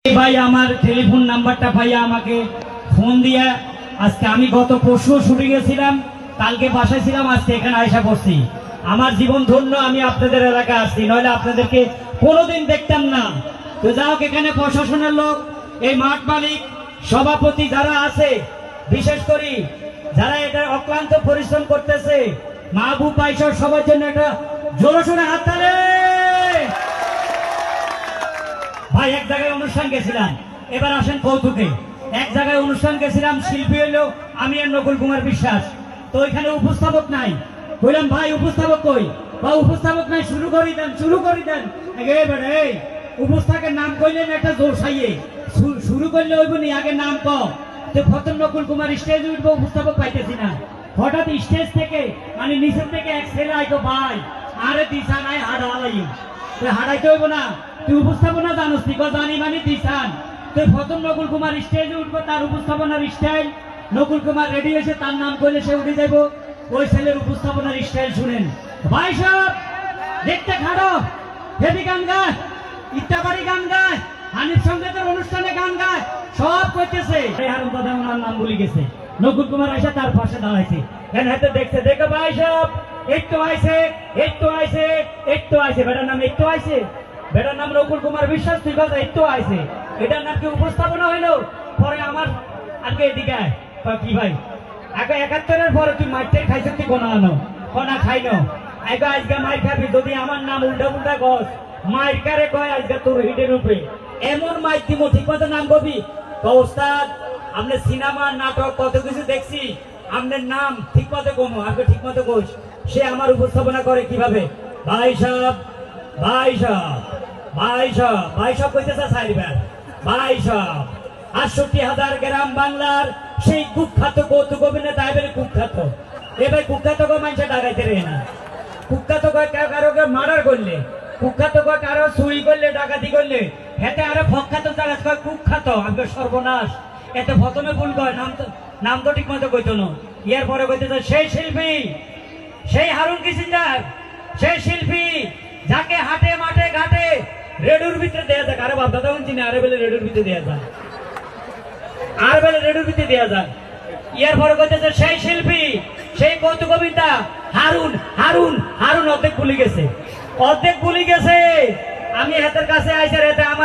ভাই আমার টেলিফোন নাম্বারটা ভাইয়া আমাকে ফোন দিয়ে আজকে আমি গত পরশু শুটিং গেছিলাম, কালকে বাসায় ছিলাম, আজকে এখানে আয়সা পড়ছি। আমার জীবন ধন্য, আমি আপনাদের এলাকায় আসছি, নইলে আপনাদেরকে কোনোদিন দেখতাম না। তো যাও, এখানে প্রশাসনের লোক, এই মাঠ মালিক, সভাপতি যারা আছে, বিশেষ করে যারা এটা অক্লান্ত পরিশ্রম করতেছে, মাহবুব ভাই সহ সবার জন্য একটা জোরসোরে হাত তালে। ভাই এক জায়গায় অনুষ্ঠান গেছিলাম, এবার আসেন কৌতুকে। এক জায়গায় অনুষ্ঠান গেছিলাম, শিল্পী হইলো আমি আর নকুল কুমার বিশ্বাস। তো ওইখানে উপস্থাপক নাই, বললাম ভাই উপস্থাপক কই, বা উপস্থাপক নাই, শুরু করি দেন শুরু করি দেন। এই উপস্থাপকের নাম কইলেন একটা জোর সাইয়ে শুরু করলে ওইব নি, আগে নাম কম। তো প্রথম নকুল কুমার স্টেজে উঠবো, উপস্থাপক পাইতেছি না। হঠাৎ স্টেজ থেকে মানে নিচের থেকে এক ছেলে আইতো, ভাই আরে দিশা নাই হাড়া হালাই, হারাইতে হইব না, তুই উপস্থাপনা জানোস নি? জানি মানে দিশান। তুই প্রথম নকুল কুমার স্টেজে উঠবো, তার উপস্থাপনার স্টাইল, নকুল কুমার রেডি হয়েছে, তার নাম করলে সে উঠে যাইব। ওই ছেলের উপস্থাপনার স্টাইল শুনেন। ভাই সব দেখতে খাড়ো, হেভি গান গায়, ইত্যাবাড়ি গান গায়, হানিফ সঙ্গীতের অনুষ্ঠানে গান গায়, সব করতেছে। হারুন দাদা ওনার নাম বলে গেছে, নকুল কুমার এসে তার পাশে দাঁড়াইছে, হাতে দেখছে, দেখো ভাই সব একটু আইছে, একটু আইছে, একটু আইছে, বেটার নাম একটু আইছে, বেটার নাম নকুল কুমার বিশ্বাস, তুই কথা একটু আইছে, এটার নাম কি উপস্থাপনা হইলো? পরে আমার আগে এদিকে কি ভাই, আগে 71-এর পরে তুই মাইটাই খাইছ, তুই কোনা আনো কোনা খাইনো, আগে আজকে মাই খাবি যদি আমার নাম উল্টা উল্টা গছ, মাইর কারে কয় আজকে তোর হিটের রূপে এমন মাইক দিব, ঠিক মতো নাম কবি। ওস্তাদ আপনি সিনেমা নাটক কত কিছু দেখছি, আপনার নাম ঠিক মতো কমো, আগে ঠিক মতো কোচ। সে আমার উপস্থাপনা করে কিভাবে, ভাই সাহেব ভাই সাহেব ভাই সাহেব ভাই সাহেব কইতেছে সাইবার, ভাই সাহেব 68,000 গ্রাম বাংলার সেই কুখ্যাত কৌতুক অভিনেতা, এবারে কুখ্যাত, এবার কুখ্যাত মানুষের ডাকাইতে রে না, কুখ্যাত কারোকে মার্ডার করলে, কুখ্যাত কারো চুরি করলে, ডাকাতি করলে, হেতে আরো প্রখ্যাত জায়গা কয় কুখ্যাত, আমাকে সর্বনাশ। এতে প্রথমে ভুল কয়, নাম তো ঠিক মতো কইতো না, ইয়ার পরে কইতেছে সেই শিল্পী, সেই হারুন কিসিঞ্জার, সেই শিল্পী যাকে হাটে মাঠে ঘাটে রেডুর ভিতরে দেয়া যায়। আরে বাপ দাদা চিনি, আরে বেলে রেডুর ভিতরে দেয়া যায়, আর বেলে রেডুর ভিতরে দেয়া যায়। ইয়ার পরে কইতেছে সেই শিল্পী, সেই কৌতুক কবিতা হারুন, হারুন হারুন অর্ধেক ভুলে গেছে, অর্ধেক ভুলে গেছে। আমি হাতের কাছে আইসে রেতে আমার